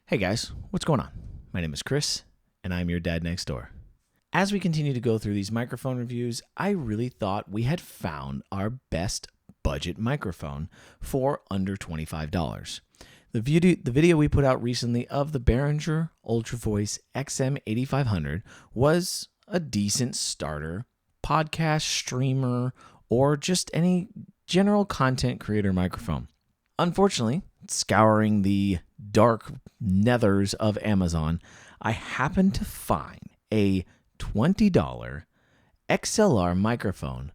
Hey guys, what's going on? My name is Chris, and I'm your dad next door. As we continue to go through these microphone reviews, I really thought we had found our best budget microphone for under $25. The video we put out recently of the Behringer Ultra Voice XM8500 was a decent starter podcast, streamer, or just any general content creator microphone. Unfortunately, scouring the dark nethers of Amazon, I happened to find a $20 XLR microphone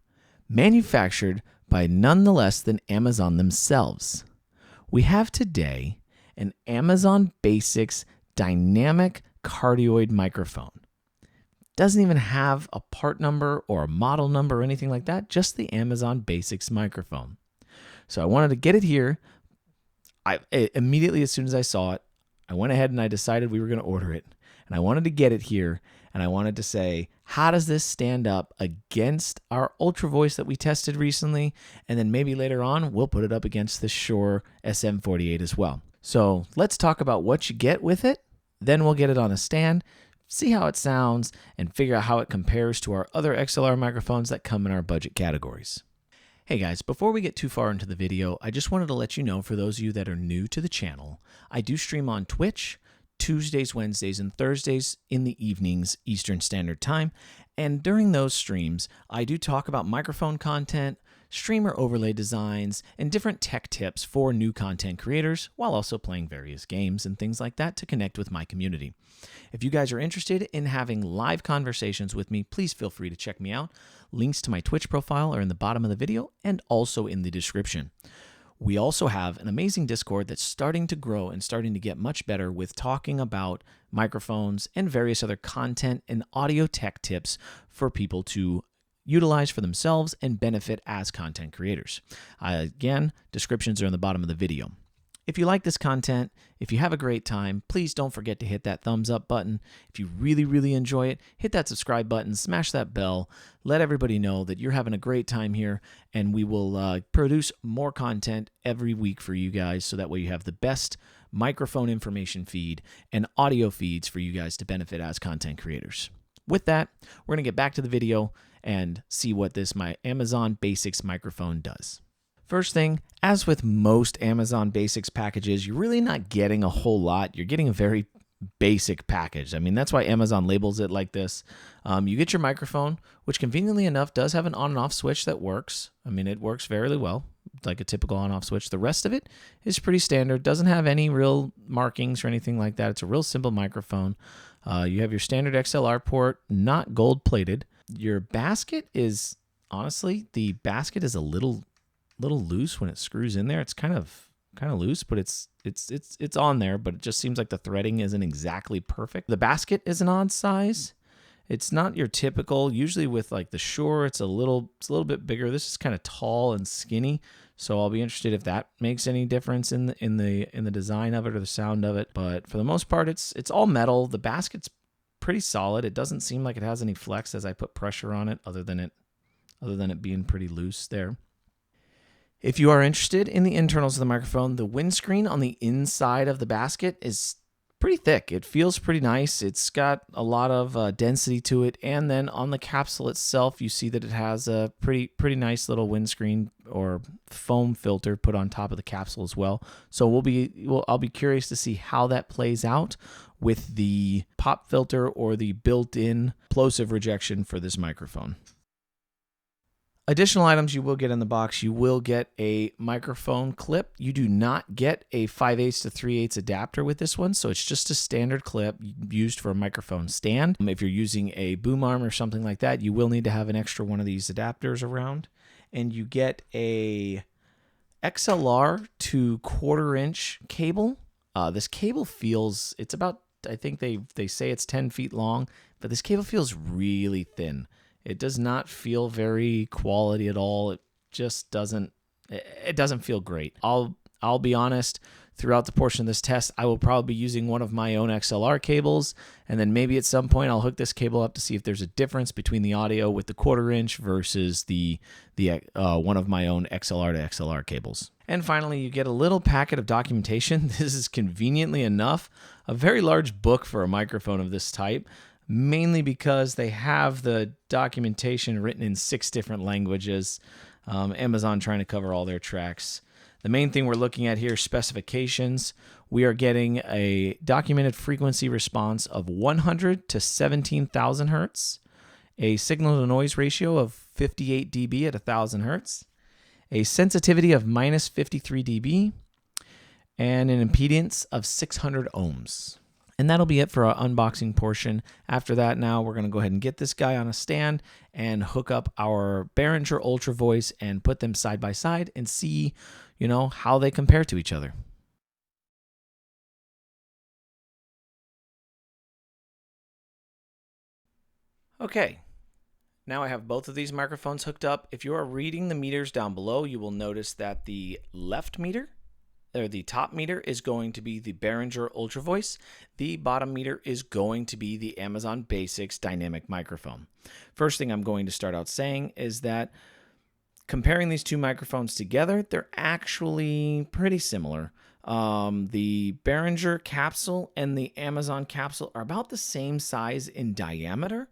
manufactured by none less than Amazon themselves. We have today an Amazon Basics dynamic cardioid microphone. Doesn't even have a part number or a model number or anything like that, just the Amazon Basics microphone. So I wanted to get it here. Immediately as soon as I saw it, I went ahead and I decided we were going to order it. And I wanted to get it here, and I wanted to say, how does this stand up against our Ultra Voice that we tested recently? And then maybe later on, we'll put it up against the Shure SM48 as well. So let's talk about what you get with it. Then we'll get it on a stand, see how it sounds, and figure out how it compares to our other XLR microphones that come in our budget categories. Hey guys, before we get too far into the video, I just wanted to let you know, for those of you that are new to the channel, I do stream on Twitch Tuesdays, Wednesdays, and Thursdays in the evenings, Eastern Standard Time. And during those streams, I do talk about microphone content, streamer overlay designs, and different tech tips for new content creators, while also playing various games and things like that to connect with my community. If you guys are interested in having live conversations with me, please feel free to check me out. Links to my Twitch profile are in the bottom of the video and also in the description. We also have an amazing Discord that's starting to grow and starting to get much better with talking about microphones and various other content and audio tech tips for people to utilize for themselves and benefit as content creators. Again, descriptions are in the bottom of the video. If you like this content, if you have a great time, please don't forget to hit that thumbs up button. If you really enjoy it, hit that subscribe button, smash that bell, let everybody know that you're having a great time here, and we will produce more content every week for you guys, so that way you have the best microphone information feed and audio feeds for you guys to benefit as content creators. With that, we're going to get back to the video and see what this my Amazon Basics microphone does. First thing, as with most Amazon Basics packages, you're really not getting a whole lot. You're getting a very basic package. I mean, that's why Amazon labels it like this. You get your microphone, which conveniently enough does have an on and off switch that works. I mean, it works fairly well, like a typical on-off switch. The rest of it is pretty standard. Doesn't have any real markings or anything like that. It's a real simple microphone. You have your standard XLR port, not gold-plated. Your basket is, honestly, the basket is a little loose when it screws in there. It's kind of loose, but it's on there, but it just seems like the threading isn't exactly perfect. The basket is an odd size. It's not your typical. Usually with like the Shure, it's a little bit bigger. This is kind of tall and skinny, so I'll be interested if that makes any difference in the design of it or the sound of it. But for the most part, it's all metal. The basket's pretty solid. It doesn't seem like it has any flex as I put pressure on it, other than it being pretty loose there. If you are interested in the internals of the microphone, the windscreen on the inside of the basket is pretty thick. It feels pretty nice. It's got a lot of density to it. And then on the capsule itself, you see that it has a pretty nice little windscreen or foam filter put on top of the capsule as well. So I'll be curious to see how that plays out with the pop filter or the built-in plosive rejection for this microphone. Additional items you will get in the box. You will get a microphone clip. You do not get a 5/8 to 3/8 adapter with this one, so it's just a standard clip used for a microphone stand. If you're using a boom arm or something like that, you will need to have an extra one of these adapters around. And you get a XLR to 1/4-inch cable. This cable feels, it's about, I think they say it's 10 feet long, but this cable feels really thin. It does not feel very quality at all. It just doesn't feel great. I'll be honest, throughout the portion of this test, I will probably be using one of my own XLR cables, and then maybe at some point I'll hook this cable up to see if there's a difference between the audio with the 1/4 inch versus the one of my own XLR to XLR cables. And finally, you get a little packet of documentation. This is conveniently enough a very large book for a microphone of this type, mainly because they have the documentation written in 6 different languages. Amazon trying to cover all their tracks. The main thing we're looking at here, specifications. We are getting a documented frequency response of 100 to 17,000 hertz, a signal to noise ratio of 58 dB at 1,000 hertz, a sensitivity of minus 53 dB, and an impedance of 600 ohms. And that'll be it for our unboxing portion. After that, now we're going to go ahead and get this guy on a stand and hook up our Behringer Ultra Voice and put them side by side and see, how they compare to each other. Okay. Now I have both of these microphones hooked up. If you are reading the meters down below, you will notice that the left meter, or the top meter, is going to be the Behringer Ultra Voice. The bottom meter is going to be the Amazon Basics dynamic microphone. First thing I'm going to start out saying is that comparing these two microphones together, they're actually pretty similar. The Behringer capsule and the Amazon capsule are about the same size in diameter.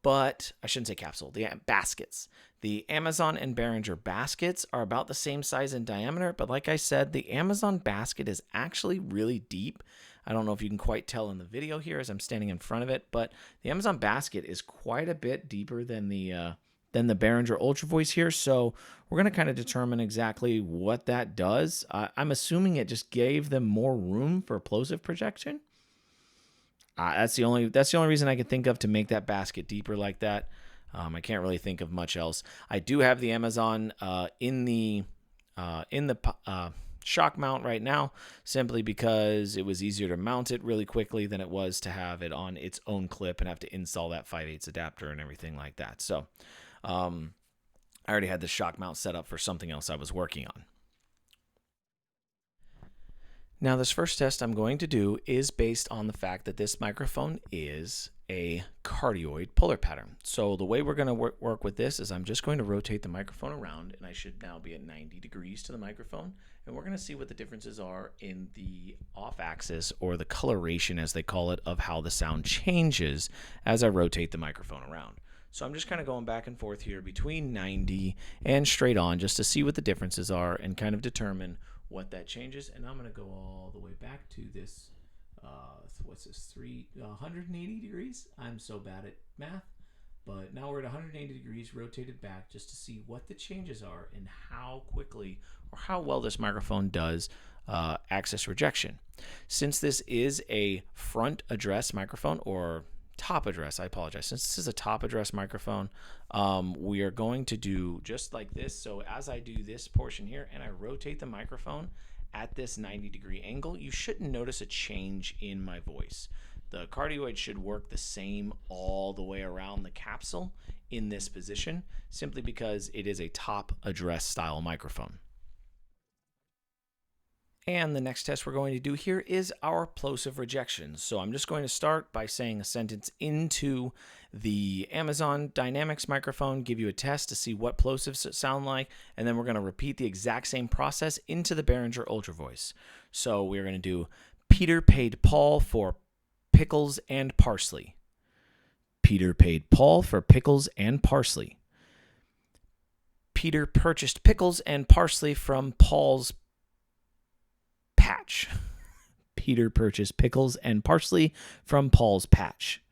But I shouldn't say capsule, the baskets. The Amazon and Behringer baskets are about the same size in diameter, but like I said, the Amazon basket is actually really deep. I don't know if you can quite tell in the video here as I'm standing in front of it, but the Amazon basket is quite a bit deeper than the Behringer Ultra Voice here, so we're going to kind of determine exactly what that does. I'm assuming it just gave them more room for plosive projection. That's the only reason I can think of to make that basket deeper like that. I can't really think of much else. I do have the Amazon in the shock mount right now, simply because it was easier to mount it really quickly than it was to have it on its own clip and have to install that 5/8 adapter and everything like that. So I already had the shock mount set up for something else I was working on. Now, this first test I'm going to do is based on the fact that this microphone is a cardioid polar pattern. So the way we're going to work with this is I'm just going to rotate the microphone around, and I should now be at 90 degrees to the microphone. And we're going to see what the differences are in the off axis, or the coloration as they call it, of how the sound changes as I rotate the microphone around. So I'm just kind of going back and forth here between 90 and straight on just to see what the differences are and kind of determine what that changes. And I'm going to go all the way back to this, 180 degrees. I'm so bad at math, but now we're at 180 degrees rotated back just to see what the changes are and how quickly or how well this microphone does axis rejection. Since this is a front address microphone, or top address, I apologize. Since this is a top address microphone, we are going to do just like this. So as I do this portion here and I rotate the microphone at this 90-degree angle, you shouldn't notice a change in my voice. The cardioid should work the same all the way around the capsule in this position, simply because it is a top address style microphone. And the next test we're going to do here is our plosive rejection. So I'm just going to start by saying a sentence into the Amazon Dynamics microphone, give you a test to see what plosives sound like, and then we're going to repeat the exact same process into the Behringer Ultra Voice. So we're going to do Peter paid Paul for pickles and parsley. Peter paid Paul for pickles and parsley. Peter purchased pickles and parsley from Paul's patch. Peter purchased pickles and parsley from Paul's patch.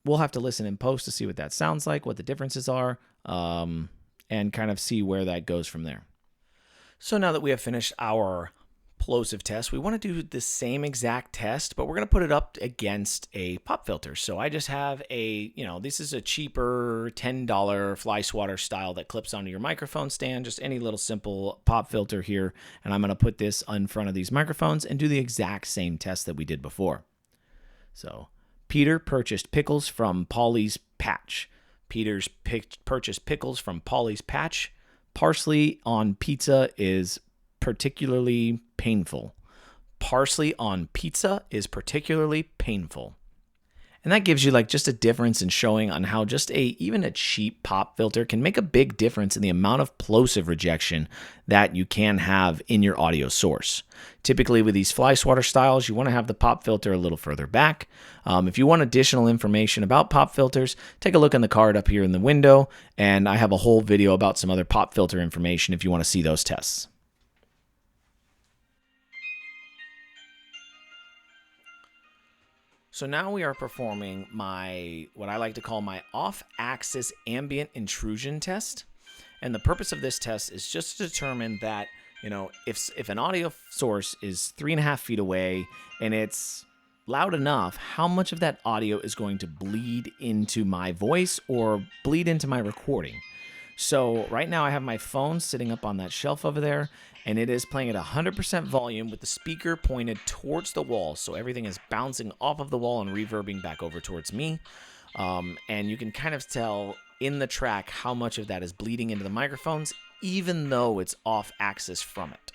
We'll have to listen in post to see what that sounds like, what the differences are, and kind of see where that goes from there. So now that we have finished our plosive test, we want to do the same exact test, but we're going to put it up against a pop filter. So I just have this is a cheaper $10 fly swatter style that clips onto your microphone stand, just any little simple pop filter here. And I'm going to put this in front of these microphones and do the exact same test that we did before. So Peter purchased pickles from Polly's patch. Peter's purchased pickles from Polly's patch. Parsley on pizza is particularly painful. Parsley on pizza is particularly painful. And that gives you like just a difference in showing on how just even a cheap pop filter can make a big difference in the amount of plosive rejection that you can have in your audio source. Typically with these fly swatter styles, you want to have the pop filter a little further back. If you want additional information about pop filters, take a look on the card up here in the window, and I have a whole video about some other pop filter information if you want to see those tests. So now we are performing what I like to call my off-axis ambient intrusion test. And the purpose of this test is just to determine that, if an audio source is 3.5 feet away and it's loud enough, how much of that audio is going to bleed into my voice or bleed into my recording. So right now I have my phone sitting up on that shelf over there, and it is playing at 100% volume with the speaker pointed towards the wall. So everything is bouncing off of the wall and reverbing back over towards me. And you can kind of tell in the track how much of that is bleeding into the microphones, even though it's off axis from it.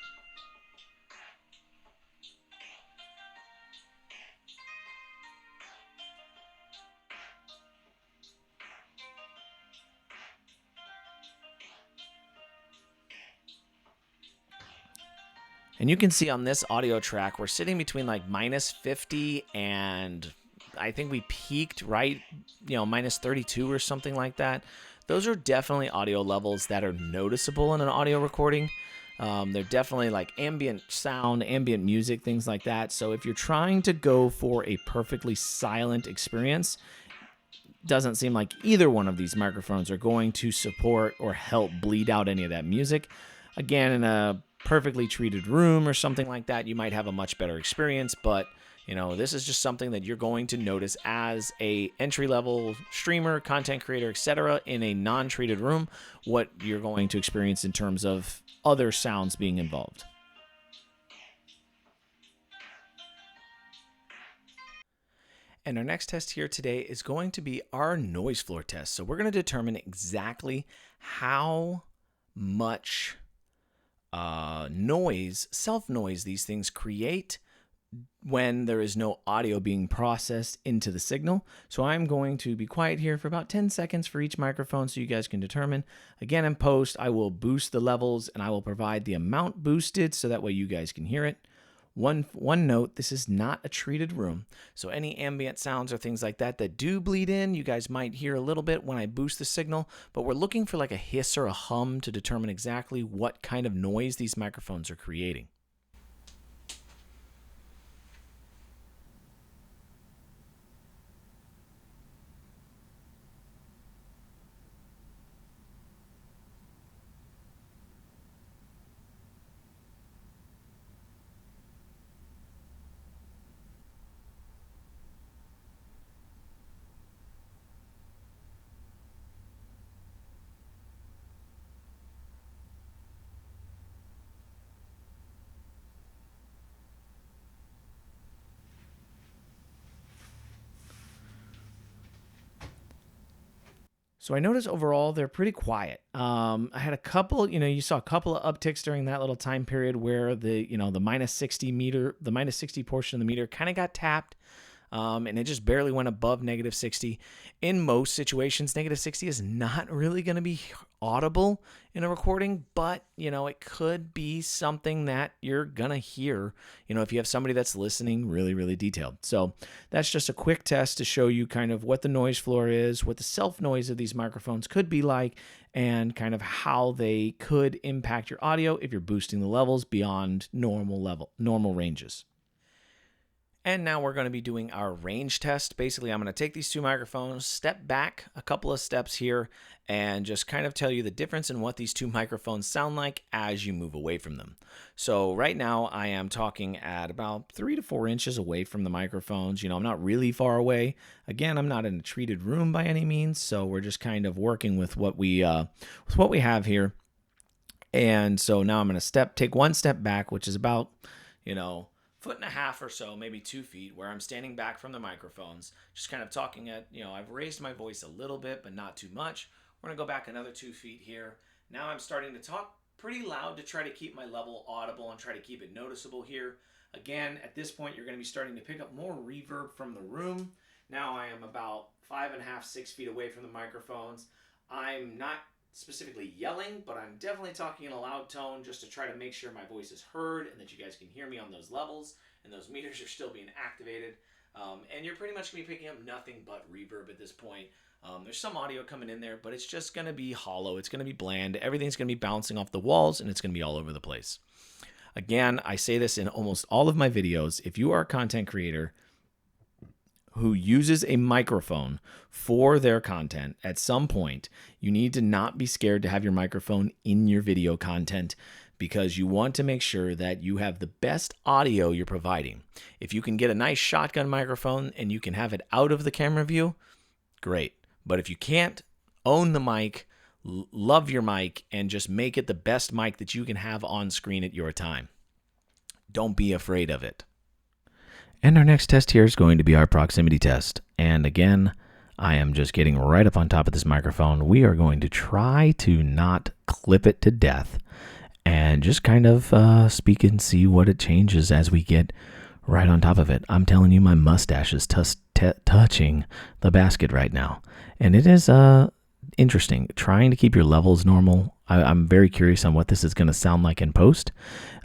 And you can see on this audio track, we're sitting between like -50 and I think we peaked right, -32 or something like that. Those are definitely audio levels that are noticeable in an audio recording. They're definitely like ambient sound, ambient music, things like that. So if you're trying to go for a perfectly silent experience, doesn't seem like either one of these microphones are going to support or help bleed out any of that music. Again, in a perfectly treated room or something like that, you might have a much better experience, but this is just something that you're going to notice as a entry-level streamer, content creator, etc. in a non-treated room, what you're going to experience in terms of other sounds being involved. And our next test here today is going to be our noise floor test. So we're going to determine exactly how much noise, self-noise these things create when there is no audio being processed into the signal. So I'm going to be quiet here for about 10 seconds for each microphone so you guys can determine. Again, in post, I will boost the levels and I will provide the amount boosted so that way you guys can hear it. One note, this is not a treated room, so any ambient sounds or things like that that do bleed in, you guys might hear a little bit when I boost the signal, but we're looking for like a hiss or a hum to determine exactly what kind of noise these microphones are creating. So I noticed overall they're pretty quiet. I had a couple, you saw a couple of upticks during that little time period where the -60 portion of the meter kind of got tapped. And it just barely went above -60. In most situations, -60 is not really going to be audible in a recording, but, it could be something that you're going to hear, if you have somebody that's listening really, really detailed. So that's just a quick test to show you kind of what the noise floor is, what the self-noise of these microphones could be like, and kind of how they could impact your audio if you're boosting the levels beyond normal ranges. And now we're going to be doing our range test. Basically, I'm going to take these two microphones, step back a couple of steps here, and just kind of tell you the difference in what these two microphones sound like as you move away from them. So right now, I am talking at about 3 to 4 inches away from the microphones. I'm not really far away. Again, I'm not in a treated room by any means, so we're just kind of working with what we have here. And so now I'm going to take one step back, which is about, 1.5 feet or so, maybe 2 feet, where I'm standing back from the microphones, just kind of talking I've raised my voice a little bit, but not too much. We're going to go back another 2 feet here. Now I'm starting to talk pretty loud to try to keep my level audible and try to keep it noticeable here. Again, at this point, you're going to be starting to pick up more reverb from the room. Now I am about 5.5, 6 feet away from the microphones. I'm not specifically yelling, but I'm definitely talking in a loud tone just to try to make sure my voice is heard and that you guys can hear me on those levels and those meters are still being activated. And you're pretty much going to be picking up nothing but reverb at this point. There's some audio coming in there, but it's just going to be hollow. It's going to be bland. Everything's going to be bouncing off the walls, and it's going to be all over the place. Again, I say this in almost all of my videos. If you are a content creator who uses a microphone for their content, at some point, you need to not be scared to have your microphone in your video content, because you want to make sure that you have the best audio you're providing. If you can get a nice shotgun microphone and you can have it out of the camera view, great. But if you can't, own the mic, love your mic, and just make it the best mic that you can have on screen at your time. Don't be afraid of it. And our next test here is going to be our proximity test. And again, I am just getting right up on top of this microphone. We are going to try to not clip it to death and just kind of speak and see what it changes as we get right on top of it. I'm telling you, my mustache is touching the basket right now. And it is interesting, trying to keep your levels normal. I'm very curious on what this is going to sound like in post.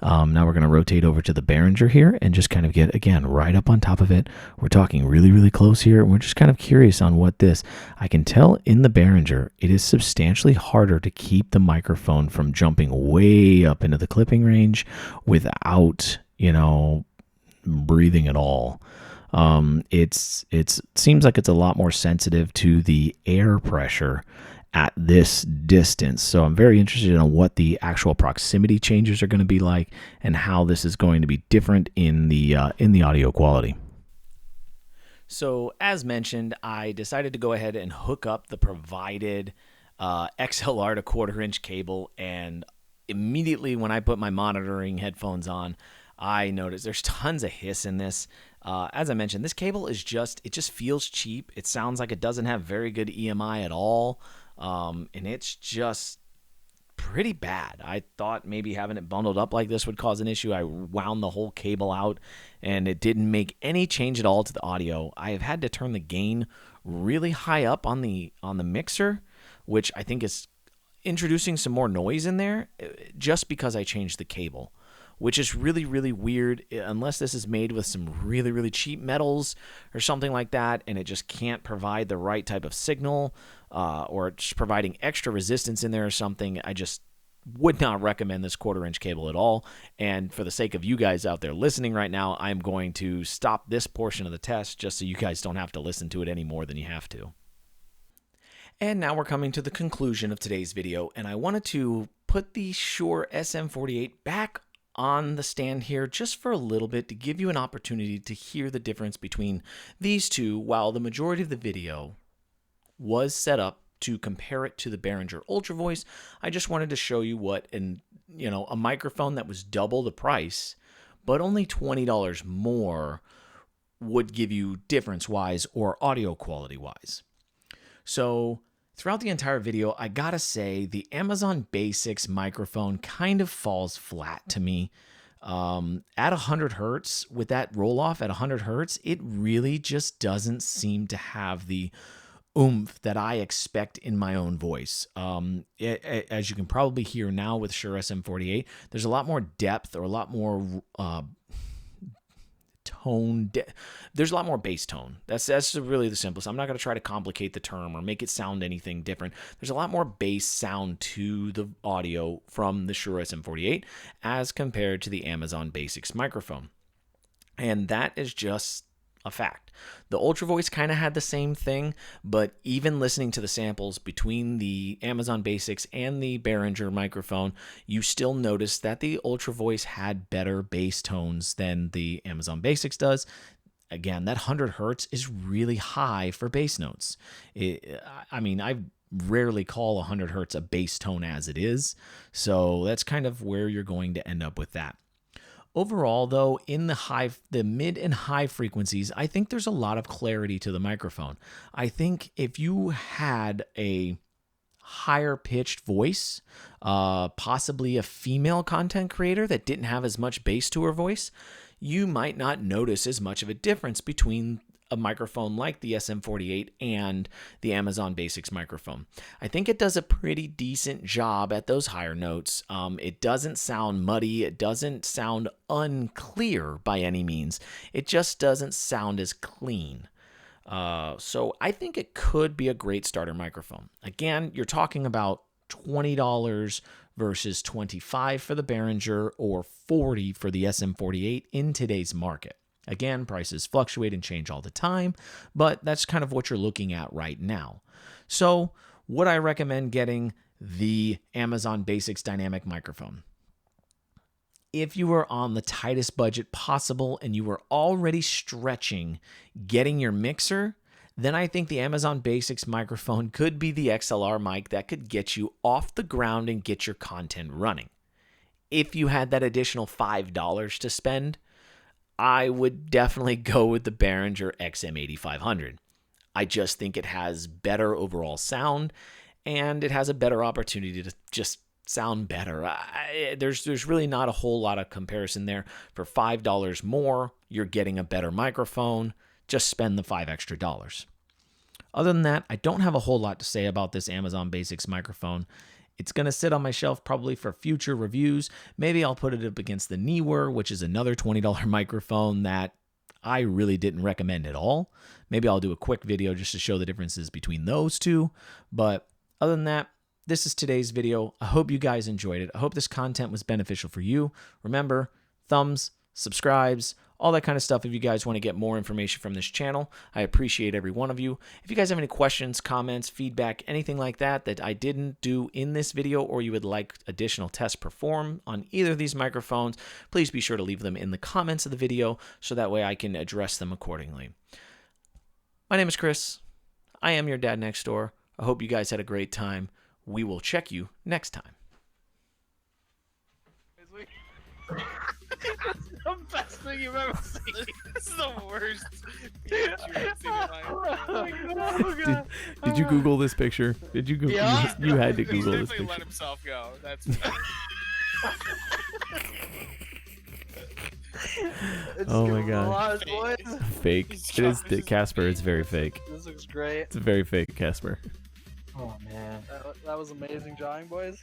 Now we're going to rotate over to the Behringer here and just kind of get, again, right up on top of it. We're talking really, really close here. We're just kind of curious on what this, I can tell in the Behringer, it is substantially harder to keep the microphone from jumping way up into the clipping range without, breathing at all. It seems like it's a lot more sensitive to the air pressure at this distance. So I'm very interested in what the actual proximity changes are going to be like and how this is going to be different in the audio quality. So as mentioned, I decided to go ahead and hook up the provided XLR to 1/4-inch cable, and immediately when I put my monitoring headphones on, I noticed there's tons of hiss in this. As I mentioned, this cable is it just feels cheap. It sounds like it doesn't have very good EMI at all. And it's just pretty bad. I thought maybe having it bundled up like this would cause an issue. I wound the whole cable out, and it didn't make any change at all to the audio. I have had to turn the gain really high up on the mixer, which I think is introducing some more noise in there just because I changed the cable, which is really, really weird unless this is made with some really, really cheap metals or something like that, and it just can't provide the right type of signal, or just providing extra resistance in there or something. I just would not recommend this 1/4-inch cable at all. And for the sake of you guys out there listening right now, I'm going to stop this portion of the test just so you guys don't have to listen to it any more than you have to. And now we're coming to the conclusion of today's video, and I wanted to put the Shure SM48 back on the stand here just for a little bit to give you an opportunity to hear the difference between these two. While the majority of the video was set up to compare it to the Behringer Ultra Voice, I just wanted to show you what a microphone that was double the price but only $20 more would give you difference-wise or audio quality-wise. So throughout the entire video, I gotta say the Amazon Basics microphone kind of falls flat to me. At 100 hertz, with that roll-off at 100 hertz, it really just doesn't seem to have the oomph that I expect in my own voice. As you can probably hear now with Shure SM48, there's a lot more depth, or a lot more tone. There's a lot more bass tone. That's really the simplest. I'm not going to try to complicate the term or make it sound anything different. There's a lot more bass sound to the audio from the Shure SM48 as compared to the Amazon Basics microphone. And that is just a fact. The Ultra Voice kind of had the same thing, but even listening to the samples between the Amazon Basics and the Behringer microphone, you still notice that the Ultra Voice had better bass tones than the Amazon Basics does. Again, that 100 hertz is really high for bass notes. I rarely call 100 hertz a bass tone as it is, so that's kind of where you're going to end up with that. Overall, though, in the mid and high frequencies, I think there's a lot of clarity to the microphone. I think if you had a higher pitched voice, possibly a female content creator that didn't have as much bass to her voice, you might not notice as much of a difference between a microphone like the SM48 and the Amazon Basics microphone. I think it does a pretty decent job at those higher notes. It doesn't sound muddy. It doesn't sound unclear by any means. It just doesn't sound as clean. So I think it could be a great starter microphone. Again, you're talking about $20 versus $25 for the Behringer or $40 for the SM48 in today's market. Again, prices fluctuate and change all the time, but that's kind of what you're looking at right now. So would I recommend getting the Amazon Basics dynamic microphone? If you were on the tightest budget possible and you were already stretching getting your mixer, then I think the Amazon Basics microphone could be the XLR mic that could get you off the ground and get your content running. If you had that additional $5 to spend, I would definitely go with the Behringer XM8500. I just think it has better overall sound and it has a better opportunity to just sound better. There's really not a whole lot of comparison there. For $5 more, you're getting a better microphone. Just spend the $5 extra. Other than that, I don't have a whole lot to say about this Amazon Basics microphone. It's going to sit on my shelf probably for future reviews. Maybe I'll put it up against the Neewer, which is another $20 microphone that I really didn't recommend at all. Maybe I'll do a quick video just to show the differences between those two. But other than that, this is today's video. I hope you guys enjoyed it. I hope this content was beneficial for you. Remember, thumbs, subscribes, all that kind of stuff if you guys want to get more information from this channel. I appreciate every one of you. If you guys have any questions, comments, feedback, anything like that that I didn't do in this video or you would like additional tests performed on either of these microphones, please be sure to leave them in the comments of the video so that way I can address them accordingly. My name is Chris. I am your dad next door. I hope you guys had a great time. We will check you next time. This is the best thing you've ever seen. This is the worst picture I've seen in my life. Did you Google this picture? Did you Google? Yeah. You had to He's Google this definitely picture. let himself go. That's Oh my god. Fake. Fake. It is Casper. It's very fake. This looks great. It's very fake, Casper. Oh man. That was amazing drawing, boys.